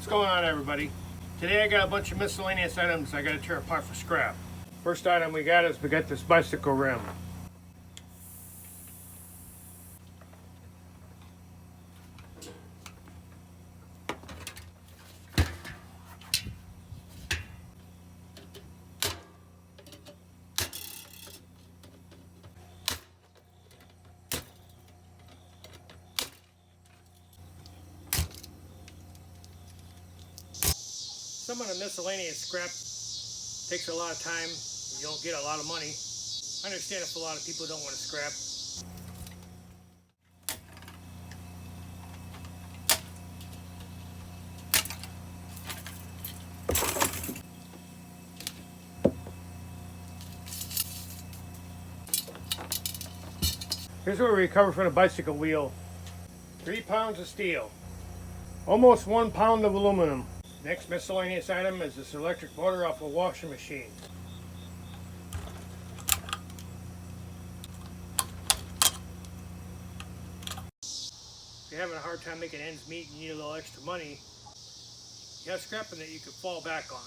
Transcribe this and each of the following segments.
What's going on, everybody? Today I got a bunch of miscellaneous items I got to tear apart for scrap. First item we got this bicycle rim. Some of the miscellaneous scrap takes a lot of time. You don't get a lot of money. I understand if a lot of people don't want to scrap. Here's what we recovered from the bicycle wheel. 3 pounds of steel. Almost 1 pound of aluminum. Next miscellaneous item is this electric motor off a washing machine. If you're having a hard time making ends meet and you need a little extra money, you have scrapping that you can fall back on.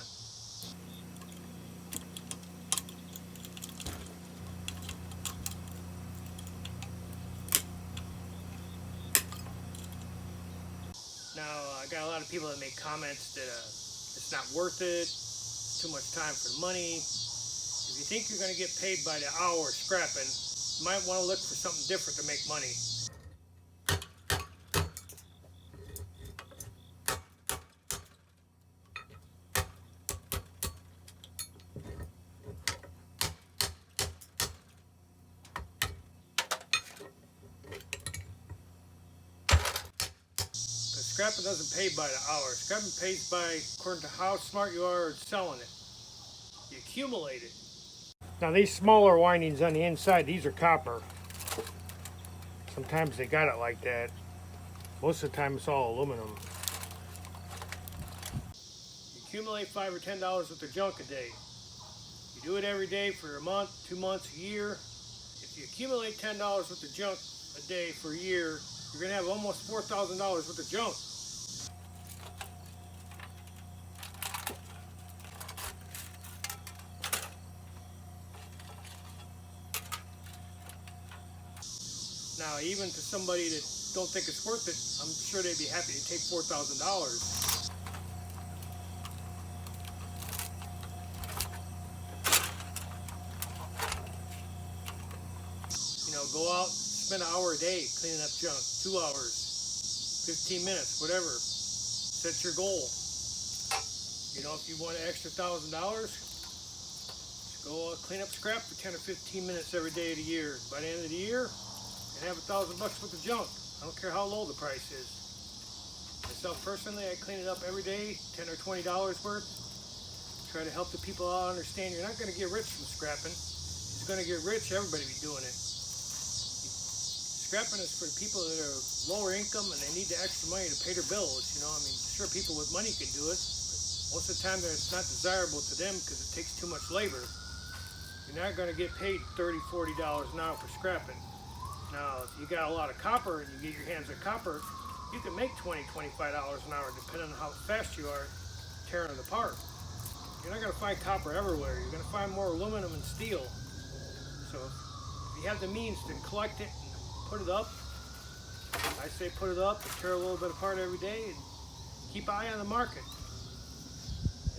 Now, I got a lot of people that make comments that it's not worth it, it's too much time for the money. If you think you're going to get paid by the hour scrapping, you might want to look for something different to make money. Scrapping doesn't pay by the hour. Scrapping pays by according to how smart you are at selling it. You accumulate it. Now these smaller windings on the inside, these are copper. Sometimes they got it like that. Most of the time it's all aluminum. You accumulate $5 or $10 worth of junk a day. You do it every day for a month, 2 months, a year. If you accumulate $10 worth of junk a day for a year, you're going to have almost $4,000 worth of junk. Now, even to somebody that don't think it's worth it, I'm sure they'd be happy to take $4,000. You know, go out, spend an hour a day cleaning up junk, 2 hours, 15 minutes, whatever. Set your goal. You know, if you want an extra $1,000, go clean up scrap for 10 or 15 minutes every day of the year. By the end of the year, and have $1,000 worth of junk. I don't care how low the price is. Myself personally, I clean it up every day, $10 or $20 worth. Try to help the people out understand you're not going to get rich from scrapping. If you're going to get rich, everybody be doing it. Scrapping is for people that are lower income and they need the extra money to pay their bills. You know, I mean, sure, people with money can do it, but most of the time it's not desirable to them because it takes too much labor. You're not going to get paid $30, $40 an hour for scrapping. Now, if you got a lot of copper and you get your hands on copper, you can make $20, $25 an hour depending on how fast you are tearing it apart. You're not going to find copper everywhere. You're going to find more aluminum and steel. So if you have the means to collect it and put it up, I say put it up and tear a little bit apart every day and keep an eye on the market.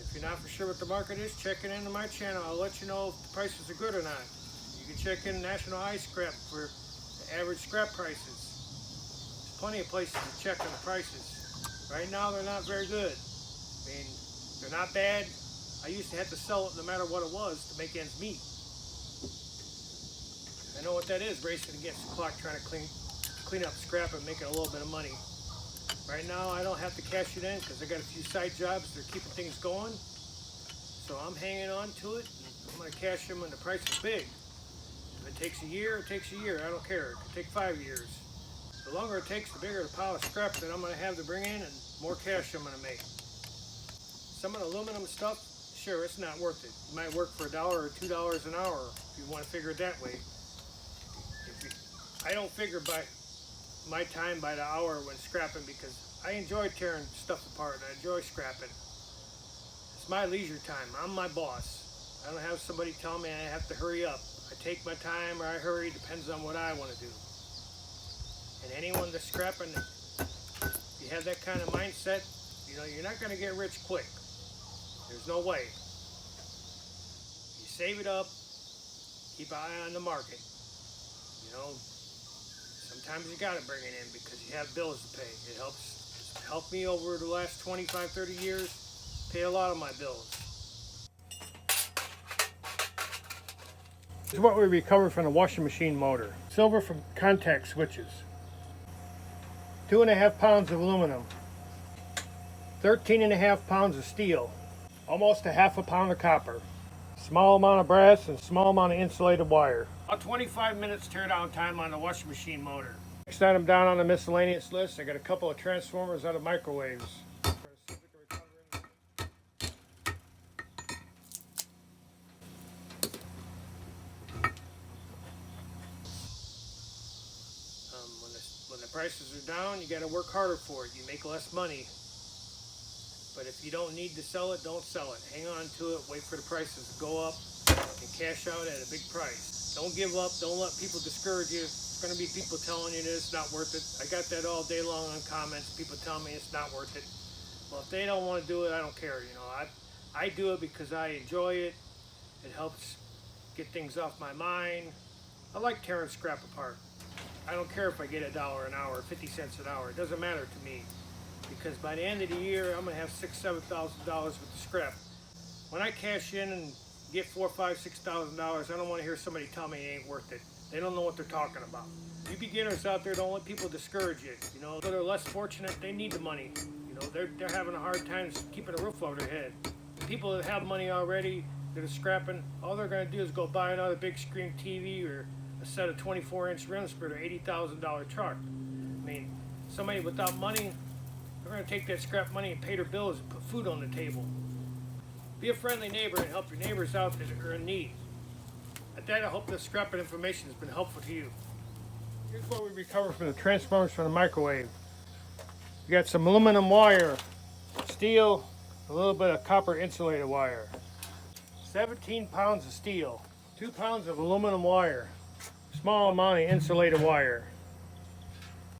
If you're not for sure what the market is, check it into my channel. I'll let you know if the prices are good or not. You can check in National Ice Scrap for average scrap prices. There's plenty of places to check on the prices. Right now they're not very good. I mean, they're not bad. I used to have to sell it no matter what it was to make ends meet. I know what that is, racing against the clock trying to clean up scrap and making a little bit of money. Right now I don't have to cash it in because I got a few side jobs that are keeping things going. So I'm hanging on to it and I'm going to cash them when the price is big. If it takes a year, it takes a year. I don't care. It could take 5 years. The longer it takes, the bigger the pile of scrap that I'm going to have to bring in and more cash I'm going to make. Some of the aluminum stuff, sure, it's not worth it. It might work for $1 or $2 an hour if you want to figure it that way. I don't figure by my time by the hour when scrapping because I enjoy tearing stuff apart. I enjoy scrapping. It's my leisure time. I'm my boss. I don't have somebody tell me I have to hurry up. I take my time or I hurry, depends on what I want to do. And anyone that's scrapping, if you have that kind of mindset, you know, you're not going to get rich quick. There's no way. You save it up, keep an eye on the market. You know, sometimes you got to bring it in because you have bills to pay. It helped me over the last 25, 30 years, pay a lot of my bills. This is what we recovered from the washing machine motor. Silver from contact switches. 2.5 pounds of aluminum. 13.5 pounds of steel. Almost a half a pound of copper. Small amount of brass and small amount of insulated wire. About 25 minutes teardown time on the washing machine motor. Next item down on the miscellaneous list, I got a couple of transformers out of microwaves. When the prices are down, you got to work harder for it. You make less money. But if you don't need to sell it, don't sell it. Hang on to it, wait for the prices to go up, and cash out at a big price. Don't give up, don't let people discourage you. There's going to be people telling you that it's not worth it. I got that all day long on comments, people telling me it's not worth it. Well, if they don't want to do it, I don't care. You know, I do it because I enjoy it. It helps get things off my mind. I like tearing scrap apart. I don't care if I get $1 an hour, 50 cents an hour. It doesn't matter to me. Because by the end of the year, I'm gonna have $6,000, $7,000 with the scrap. When I cash in and get $4,000, $5,000, $6,000, I don't want to hear somebody tell me it ain't worth it. They don't know what they're talking about. You beginners out there, don't let people discourage you. You know, they're less fortunate. They need the money. You know, they're having a hard time keeping a roof over their head. People that have money already, that are scrapping, all they're gonna do is go buy another big screen TV or a set of 24-inch rims for their $80,000 truck. I mean, somebody without money, they're going to take that scrap money and pay their bills and put food on the table. Be a friendly neighbor and help your neighbors out that are in need. At that, I hope this scrapping information has been helpful to you. Here's what we recovered from the transformers from the microwave. We got some aluminum wire, steel, a little bit of copper insulated wire. 17 pounds of steel, 2 pounds of aluminum wire, small amount of insulated wire.